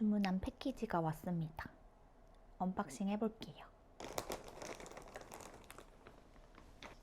주문한 패키지가 왔습니다. 언박싱 해볼게요.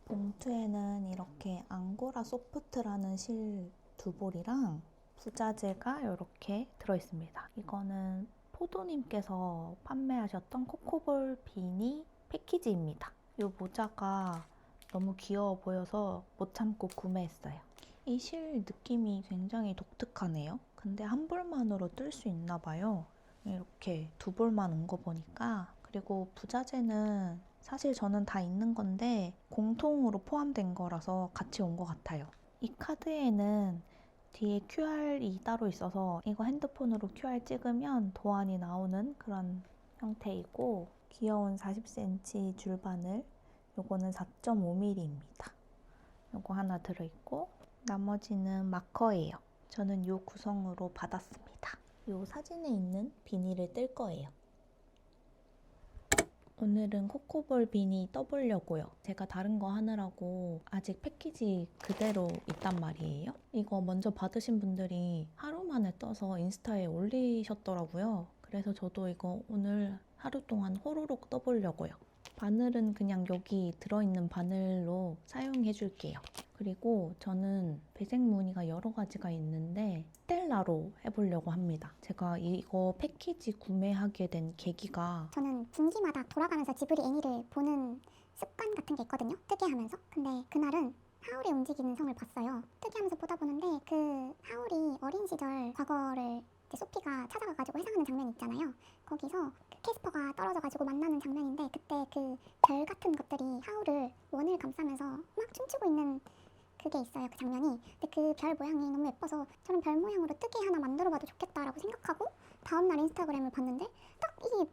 봉투에는 이렇게 앙고라 소프트라는 실 2볼이랑 부자재가 이렇게 들어있습니다. 이거는 포도님께서 판매하셨던 코코볼 비니 패키지입니다. 이 모자가 너무 귀여워 보여서 못 참고 구매했어요. 이 실 느낌이 굉장히 독특하네요. 근데 한 볼만으로 뜰 수 있나 봐요. 이렇게 2볼만 온 거 보니까. 그리고 부자재는 사실 저는 다 있는 건데 공통으로 포함된 거라서 같이 온 것 같아요. 이 카드에는 뒤에 QR이 따로 있어서 이거 핸드폰으로 QR 찍으면 도안이 나오는 그런 형태이고, 귀여운 40cm 줄바늘, 요거는 4.5mm입니다. 요거 하나 들어있고, 나머지는 마커예요. 저는 요 구성으로 받았습니다. 요 사진에 있는 비닐을 뜰 거예요. 오늘은 코코볼 비니 떠보려고요. 제가 다른 거 하느라고 아직 패키지 그대로 있단 말이에요. 이거 먼저 받으신 분들이 하루 만에 떠서 인스타에 올리셨더라고요. 그래서 저도 이거 오늘 하루 동안 호로록 떠보려고요. 바늘은 그냥 여기 들어있는 바늘로 사용해 줄게요. 그리고 저는 배색 무늬가 여러 가지가 있는데 스텔라로 해보려고 합니다. 제가 이거 패키지 구매하게 된 계기가, 저는 분기마다 돌아가면서 지브리 애니를 보는 습관 같은 게 있거든요. 특이하면서. 근데 그날은 하울이 움직이는 성을 봤어요. 특이하면서 보다 보는데 그 하울이 어린 시절 과거를 이제 소피가 찾아가가지고 회상하는 장면이 있잖아요. 거기서 그 캐스퍼가 떨어져가지고 만나는 장면인데, 그때 그 별 같은 것들이 하울을 원을 감싸면서 막 춤추고 있는 그게 있어요, 그 장면이. 근데 그 별 모양이 너무 예뻐서 저런 별 모양으로 뜨개 하나 만들어봐도 좋겠다라고 생각하고 다음날 인스타그램을 봤는데 딱 이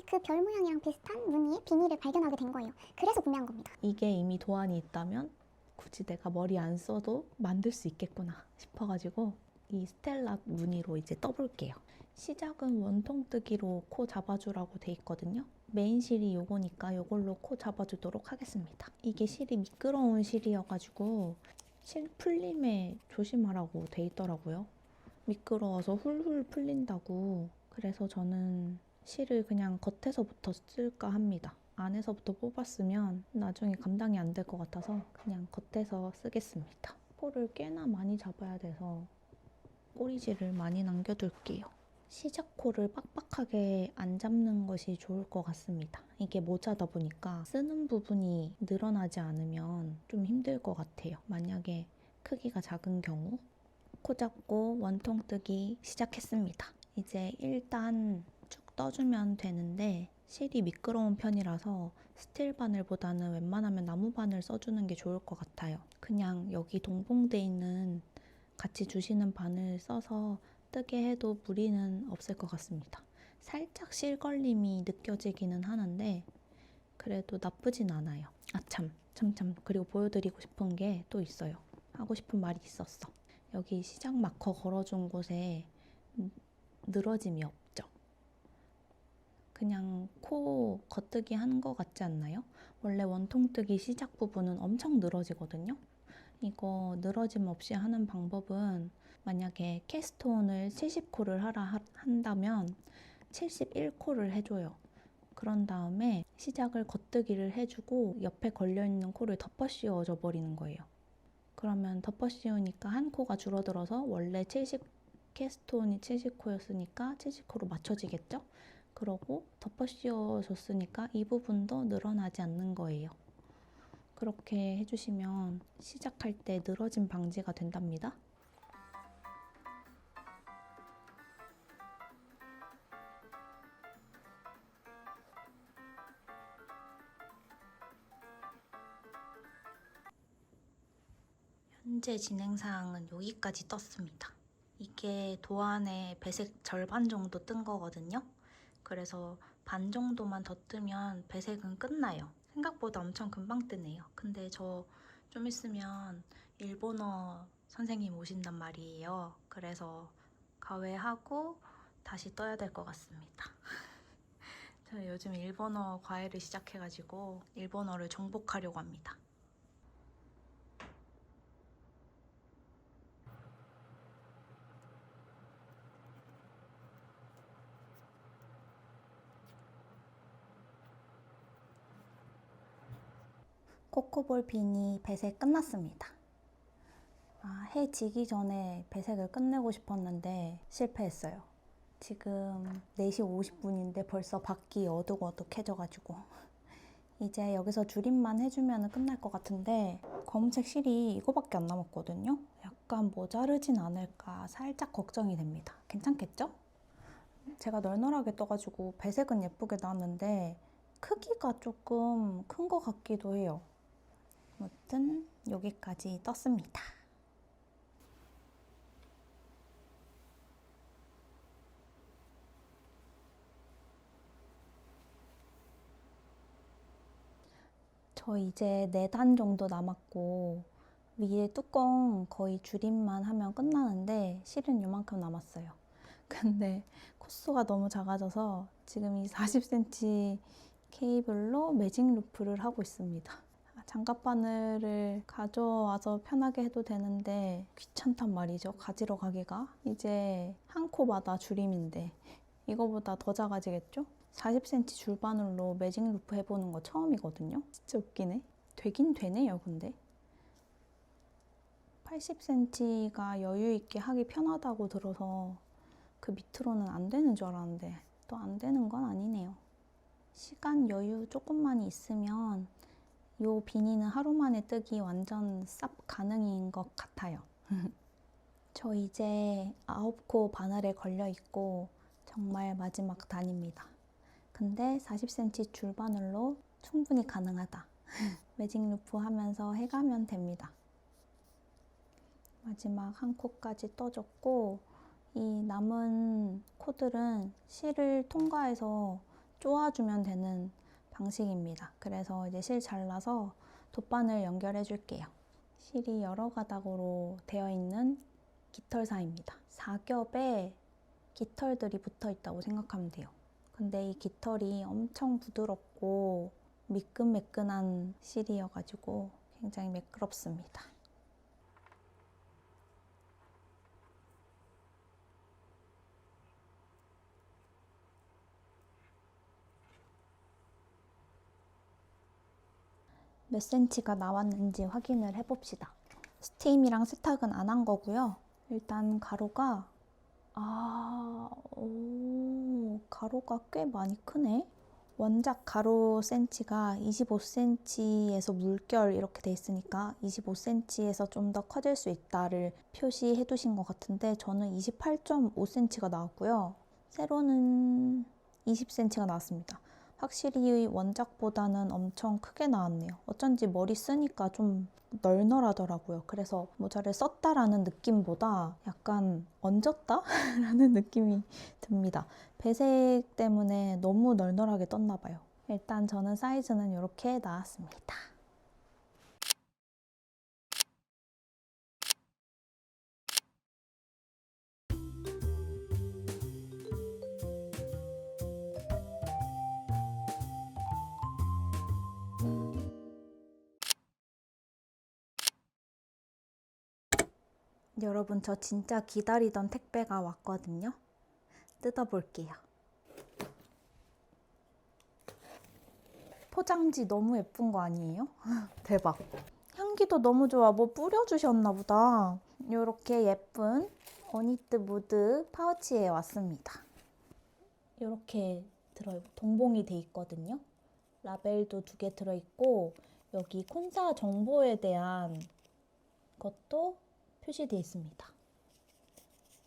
그 별 모양이랑 비슷한 무늬의 비닐을 발견하게 된 거예요. 그래서 구매한 겁니다. 이게 이미 도안이 있다면 굳이 내가 머리 안 써도 만들 수 있겠구나 싶어가지고 이 스텔라 무늬로 이제 떠볼게요. 시작은 원통뜨기로 코 잡아주라고 돼 있거든요. 메인 실이 요거니까 요걸로 코 잡아주도록 하겠습니다. 이게 실이 미끄러운 실이어가지고 실 풀림에 조심하라고 돼 있더라고요. 미끄러워서 훌훌 풀린다고. 그래서 저는 실을 그냥 겉에서부터 쓸까 합니다. 안에서부터 뽑았으면 나중에 감당이 안 될 것 같아서 그냥 겉에서 쓰겠습니다. 코를 꽤나 많이 잡아야 돼서 꼬리질을 많이 남겨둘게요. 시작 코를 빡빡하게 안 잡는 것이 좋을 것 같습니다. 이게 모자다 보니까 쓰는 부분이 늘어나지 않으면 좀 힘들 것 같아요. 만약에 크기가 작은 경우. 코 잡고 원통뜨기 시작했습니다. 이제 일단 쭉 떠주면 되는데 실이 미끄러운 편이라서 스틸 바늘보다는 웬만하면 나무 바늘 써주는 게 좋을 것 같아요. 그냥 여기 동봉돼 있는 같이 주시는 바늘 써서 뜨게 해도 무리는 없을 것 같습니다. 살짝 실걸림이 느껴지기는 하는데 그래도 나쁘진 않아요. 참. 그리고 보여드리고 싶은 게 또 있어요. 하고 싶은 말이 있었어. 여기 시작 마커 걸어준 곳에 늘어짐이 없죠. 그냥 코 겉뜨기 한 거 같지 않나요? 원래 원통뜨기 시작 부분은 엄청 늘어지거든요. 이거 늘어짐 없이 하는 방법은, 만약에 캐스톤을 70코를 한다면 71코를 해줘요. 그런 다음에 시작을 겉뜨기를 해주고 옆에 걸려있는 코를 덮어 씌워줘 버리는 거예요. 그러면 덮어 씌우니까 한 코가 줄어들어서 원래 캐스톤이 70코였으니까 70코로 맞춰지겠죠? 그러고 덮어 씌워줬으니까 이 부분도 늘어나지 않는 거예요. 그렇게 해주시면 시작할 때 늘어짐 방지가 된답니다. 현재 진행사항은 여기까지 떴습니다. 이게 도안의 배색 절반 정도 뜬 거거든요. 그래서 반 정도만 더 뜨면 배색은 끝나요. 생각보다 엄청 금방 뜨네요. 근데 저 좀 있으면 일본어 선생님 오신단 말이에요. 그래서 가외하고 다시 떠야 될 것 같습니다. 저 요즘 일본어 과외를 시작해가지고 일본어를 정복하려고 합니다. 코코볼 비니 배색 끝났습니다. 해 지기 전에 배색을 끝내고 싶었는데 실패했어요. 지금 4시 50분인데 벌써 밖이 어둑어둑해져가지고 이제 여기서 줄임만 해주면 끝날 것 같은데 검은색 실이 이거밖에 안 남았거든요. 약간 모자르진 않을까 살짝 걱정이 됩니다. 괜찮겠죠? 제가 널널하게 떠가지고 배색은 예쁘게 나왔는데 크기가 조금 큰 것 같기도 해요. 아무튼 여기까지 떴습니다. 저 이제 4단 정도 남았고 위에 뚜껑 거의 줄임만 하면 끝나는데 실은 이만큼 남았어요. 근데 코스가 너무 작아져서 지금 이 40cm 케이블로 매직 루프를 하고 있습니다. 장갑 바늘을 가져와서 편하게 해도 되는데 귀찮단 말이죠. 가지러 가기가. 이제 한 코마다 줄임인데 이거보다 더 작아지겠죠? 40cm 줄바늘로 매직 루프 해보는 거 처음이거든요. 진짜 웃기네. 되긴 되네요, 근데. 80cm가 여유 있게 하기 편하다고 들어서 그 밑으로는 안 되는 줄 알았는데 또 안 되는 건 아니네요. 시간 여유 조금만 있으면 이 비니는 하루 만에 뜨기 완전 쌉 가능인 것 같아요. 저 이제 9코 바늘에 걸려 있고 정말 마지막 단입니다. 근데 40cm 줄바늘로 충분히 가능하다. 매직 루프 하면서 해가면 됩니다. 마지막 한 코까지 떠줬고 이 남은 코들은 실을 통과해서 쪼아주면 되는 방식입니다. 그래서 이제 실 잘라서 돗바늘 연결해 줄게요. 실이 여러 가닥으로 되어 있는 깃털사입니다. 4겹에 깃털들이 붙어 있다고 생각하면 돼요. 근데 이 깃털이 엄청 부드럽고 미끈미끈한 실이어가지고 굉장히 매끄럽습니다. 몇 cm가 나왔는지 확인을 해봅시다. 스팀이랑 세탁은 안 한 거고요. 일단 가로가 가로가 꽤 많이 크네. 원작 가로 센치가 25cm에서 물결 이렇게 돼 있으니까 25cm에서 좀 더 커질 수 있다를 표시해 두신 것 같은데 저는 28.5cm가 나왔고요. 세로는 20cm가 나왔습니다. 확실히 원작보다는 엄청 크게 나왔네요. 어쩐지 머리 쓰니까 좀 널널하더라고요. 그래서 모자를 썼다라는 느낌보다 약간 얹었다? 라는 느낌이 듭니다. 배색 때문에 너무 널널하게 떴나 봐요. 일단 저는 사이즈는 이렇게 나왔습니다. 여러분, 저 진짜 기다리던 택배가 왔거든요. 뜯어볼게요. 포장지 너무 예쁜 거 아니에요? 대박. 향기도 너무 좋아. 뭐 뿌려주셨나 보다. 이렇게 예쁜 어니트 무드 파우치에 왔습니다. 이렇게 동봉이 돼 있거든요. 라벨도 2개 들어있고 여기 콘사 정보에 대한 것도 표시되어 있습니다.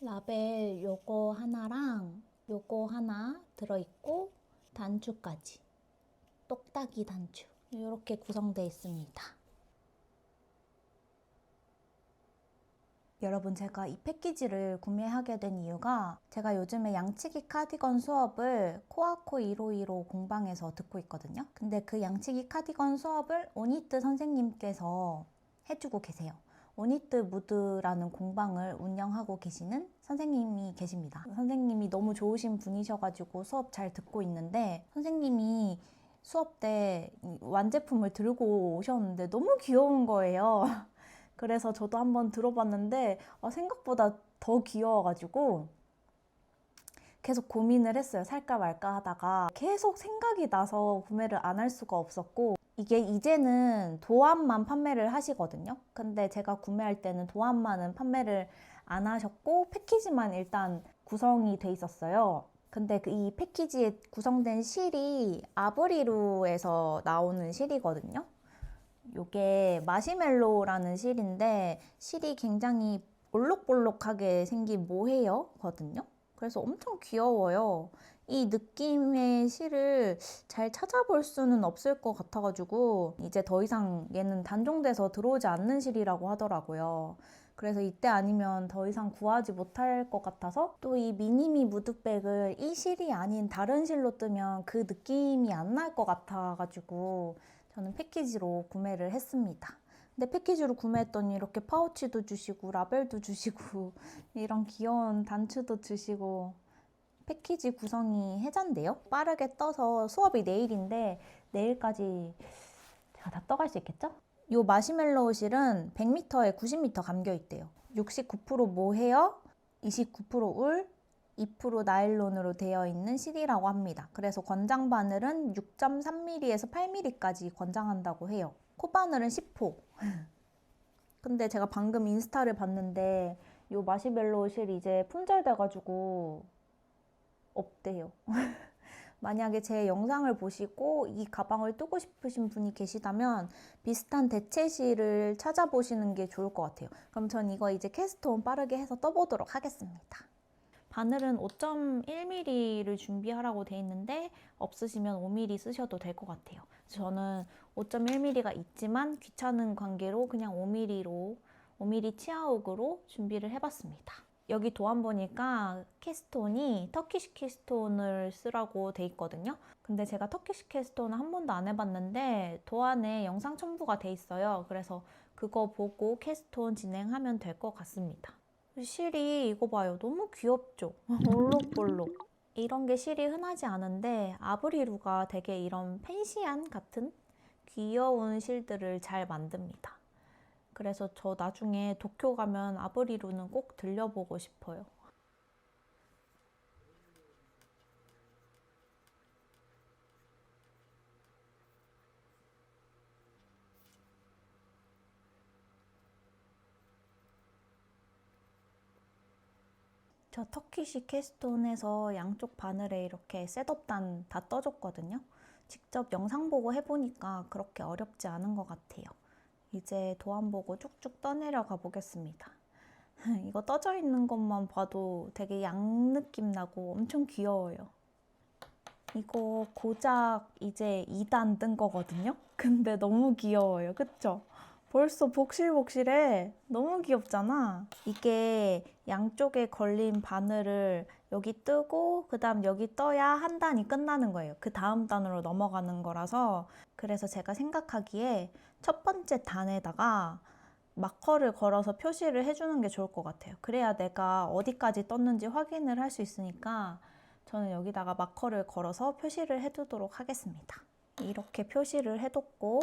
라벨 요거 하나랑 요거 하나 들어있고 단추까지 똑딱이 단추 이렇게 구성되어 있습니다. 여러분, 제가 이 패키지를 구매하게 된 이유가 제가 요즘에 양치기 카디건 수업을 코아코 1515 공방에서 듣고 있거든요. 근데 그 양치기 카디건 수업을 오니트 선생님께서 해주고 계세요. 오니트 무드라는 공방을 운영하고 계시는 선생님이 계십니다. 선생님이 너무 좋으신 분이셔가지고 수업 잘 듣고 있는데 선생님이 수업 때 완제품을 들고 오셨는데 너무 귀여운 거예요. 그래서 저도 한번 들어봤는데 생각보다 더 귀여워가지고 계속 고민을 했어요. 살까 말까 하다가 계속 생각이 나서 구매를 안 할 수가 없었고 이게 이제는 도안만 판매를 하시거든요. 근데 제가 구매할 때는 도안만은 판매를 안 하셨고 패키지만 일단 구성이 돼 있었어요. 근데 이 패키지에 구성된 실이 아브리루에서 나오는 실이거든요. 요게 마시멜로라는 실인데 실이 굉장히 볼록볼록하게 생긴 모헤어거든요. 그래서 엄청 귀여워요. 이 느낌의 실을 잘 찾아볼 수는 없을 것 같아가지고 이제 더 이상 얘는 단종돼서 들어오지 않는 실이라고 하더라고요. 그래서 이때 아니면 더 이상 구하지 못할 것 같아서 또 이 미니미 무드백을 이 실이 아닌 다른 실로 뜨면 그 느낌이 안 날 것 같아가지고 저는 패키지로 구매를 했습니다. 근데 패키지로 구매했더니 이렇게 파우치도 주시고 라벨도 주시고 이런 귀여운 단추도 주시고 패키지 구성이 해잔데요. 빠르게 떠서 수업이 내일인데 내일까지 제가 다 떠갈 수 있겠죠? 이 마시멜로우 실은 100m에 90m 감겨 있대요. 69% 모헤어, 29% 울, 2% 나일론으로 되어 있는 실이라고 합니다. 그래서 권장 바늘은 6.3mm에서 8mm까지 권장한다고 해요. 코바늘은 10호. 근데 제가 방금 인스타를 봤는데 이 마시멜로우 실 이제 품절돼가지고 없대요. 만약에 제 영상을 보시고 이 가방을 뜨고 싶으신 분이 계시다면 비슷한 대체실을 찾아보시는 게 좋을 것 같아요. 그럼 전 이거 이제 캐스트온 빠르게 해서 떠보도록 하겠습니다. 바늘은 5.1mm를 준비하라고 돼 있는데 없으시면 5mm 쓰셔도 될 것 같아요. 저는 5.1mm가 있지만 귀찮은 관계로 그냥 5mm로 5mm 치아옥으로 준비를 해봤습니다. 여기 도안 보니까 캐스톤이 터키시 캐스톤을 쓰라고 돼 있거든요. 근데 제가 터키시 캐스톤을 한 번도 안 해봤는데 도안에 영상 첨부가 돼 있어요. 그래서 그거 보고 캐스톤 진행하면 될 것 같습니다. 실이 이거 봐요. 너무 귀엽죠? 볼록볼록. 이런 게 실이 흔하지 않은데 아브리루가 되게 이런 펜시안 같은 귀여운 실들을 잘 만듭니다. 그래서 저 나중에 도쿄 가면 아브리루는 꼭 들려보고 싶어요. 저 터키시 캐스톤에서 양쪽 바늘에 이렇게 셋업단 다 떠줬거든요. 직접 영상 보고 해보니까 그렇게 어렵지 않은 것 같아요. 이제 도안 보고 쭉쭉 떠내려가 보겠습니다. 이거 떠져 있는 것만 봐도 되게 양 느낌 나고 엄청 귀여워요. 이거 고작 이제 2단 뜬 거거든요? 근데 너무 귀여워요. 그쵸? 벌써 복실복실해. 너무 귀엽잖아. 이게 양쪽에 걸린 바늘을 여기 뜨고 그 다음 여기 떠야 한 단이 끝나는 거예요. 그 다음 단으로 넘어가는 거라서 그래서 제가 생각하기에 첫 번째 단에다가 마커를 걸어서 표시를 해주는 게 좋을 것 같아요. 그래야 내가 어디까지 떴는지 확인을 할 수 있으니까 저는 여기다가 마커를 걸어서 표시를 해두도록 하겠습니다. 이렇게 표시를 해뒀고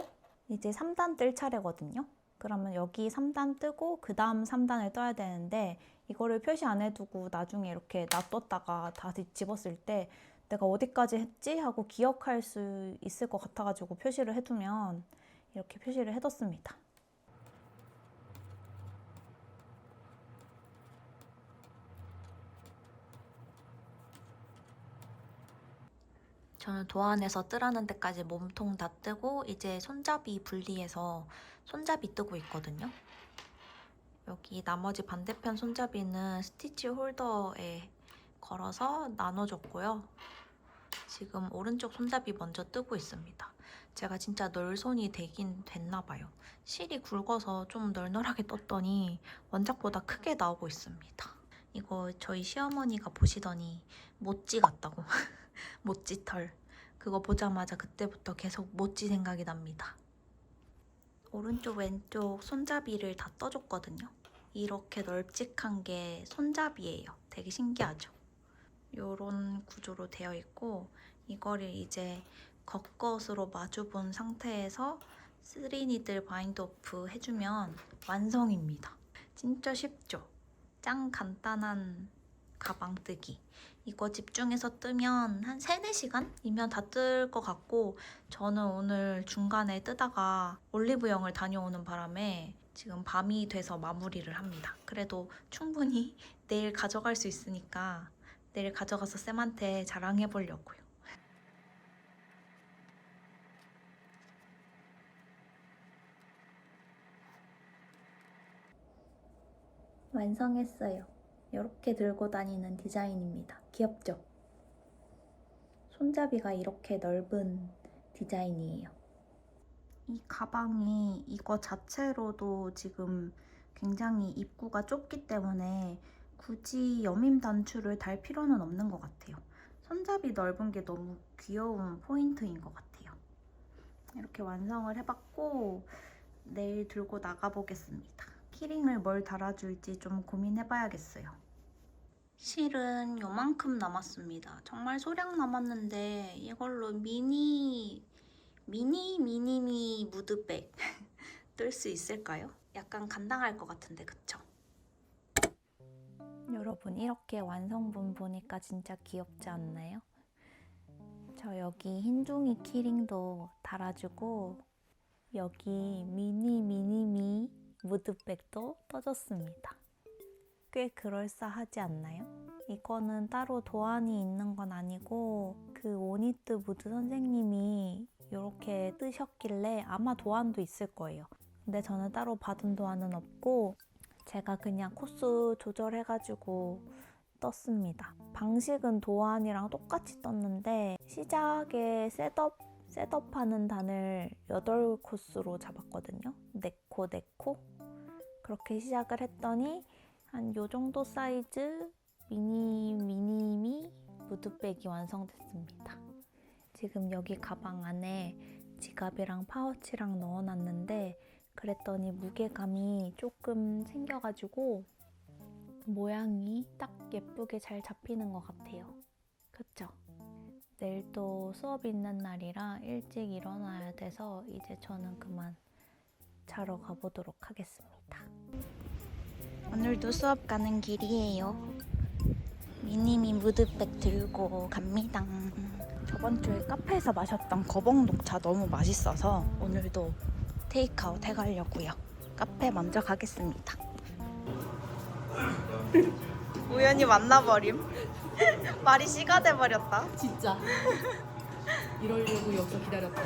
이제 3단 뜰 차례거든요. 그러면 여기 3단 뜨고 그 다음 3단을 떠야 되는데 이거를 표시 안 해두고 나중에 이렇게 놔뒀다가 다 뒤집었을 때 내가 어디까지 했지? 하고 기억할 수 있을 것 같아가지고 표시를 해두면 이렇게 표시를 해뒀습니다. 저는 도안에서 뜨라는 데까지 몸통 다 뜨고 이제 손잡이 분리해서 손잡이 뜨고 있거든요. 여기 나머지 반대편 손잡이는 스티치 홀더에 걸어서 나눠줬고요. 지금 오른쪽 손잡이 먼저 뜨고 있습니다. 제가 진짜 널손이 되긴 됐나 봐요. 실이 굵어서 좀 널널하게 떴더니 원작보다 크게 나오고 있습니다. 이거 저희 시어머니가 보시더니 모찌 같다고. 모찌 털. 그거 보자마자 그때부터 계속 모찌 생각이 납니다. 오른쪽 왼쪽 손잡이를 다 떠줬거든요. 이렇게 널찍한 게 손잡이예요. 되게 신기하죠? 이런 구조로 되어 있고 이거를 이제 겉것으로 마주본 상태에서 3니들 바인드 오프 해주면 완성입니다. 진짜 쉽죠? 짱 간단한 가방 뜨기. 이거 집중해서 뜨면 한 3, 4시간이면 다 뜰 것 같고 저는 오늘 중간에 뜨다가 올리브영을 다녀오는 바람에 지금 밤이 돼서 마무리를 합니다. 그래도 충분히 내일 가져갈 수 있으니까 내일 가져가서 쌤한테 자랑해보려고요. 완성했어요. 이렇게 들고 다니는 디자인입니다. 귀엽죠? 손잡이가 이렇게 넓은 디자인이에요. 이 가방이 이거 자체로도 지금 굉장히 입구가 좁기 때문에 굳이 여밈 단추를 달 필요는 없는 것 같아요. 손잡이 넓은 게 너무 귀여운 포인트인 것 같아요. 이렇게 완성을 해봤고 내일 들고 나가보겠습니다. 키링을 뭘 달아줄지 좀 고민해봐야겠어요. 실은 요만큼 남았습니다. 정말 소량 남았는데 이걸로 미니 무드백 뜰 수 있을까요? 약간 간당할 것 같은데 그쵸? 여러분 이렇게 완성본 보니까 진짜 귀엽지 않나요? 저 여기 흰종이 키링도 달아주고 여기 미니 무드백도 떠줬습니다. 꽤 그럴싸하지 않나요? 이거는 따로 도안이 있는 건 아니고 그 오니트 무드 선생님이 이렇게 뜨셨길래 아마 도안도 있을 거예요. 근데 저는 따로 받은 도안은 없고 제가 그냥 코스 조절해가지고 떴습니다. 방식은 도안이랑 똑같이 떴는데 시작에 셋업하는 단을 8코스로 잡았거든요. 4코 그렇게 시작을 했더니 한 요 정도 사이즈 미니 무드백이 완성됐습니다. 지금 여기 가방 안에 지갑이랑 파우치랑 넣어놨는데 그랬더니 무게감이 조금 생겨가지고 모양이 딱 예쁘게 잘 잡히는 것 같아요. 그쵸? 내일 또 수업 있는 날이라 일찍 일어나야 돼서 이제 저는 그만 자러 가보도록 하겠습니다. 오늘도 수업 가는 길이에요. 미니미 무드백 들고 갑니다. 저번 주에 카페에서 마셨던 거봉 녹차 너무 맛있어서 오늘도 테이크아웃 해가려고요. 카페 먼저 가겠습니다. 우연히 만나버림. 말이 씨가 돼버렸다. 진짜 이러려고 여기서 기다렸다.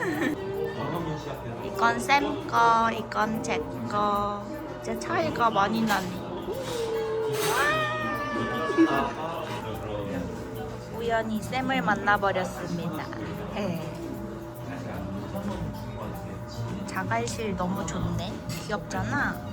이건 쌤 거, 이건 제 거. 이제 차이가 많이 나네. 우연히 쌤을 만나버렸습니다. 자갈실 너무 좋네. 귀엽잖아.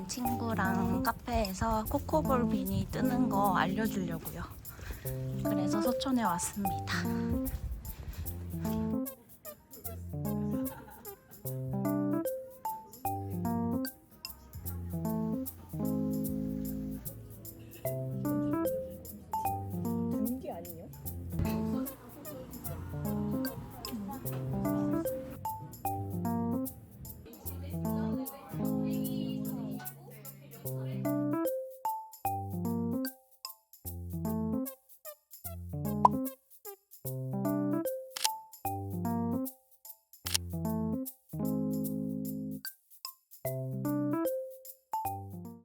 친구랑 카페에서 코코볼 비니 뜨는 거 알려주려고요. 그래서 서촌에 왔습니다.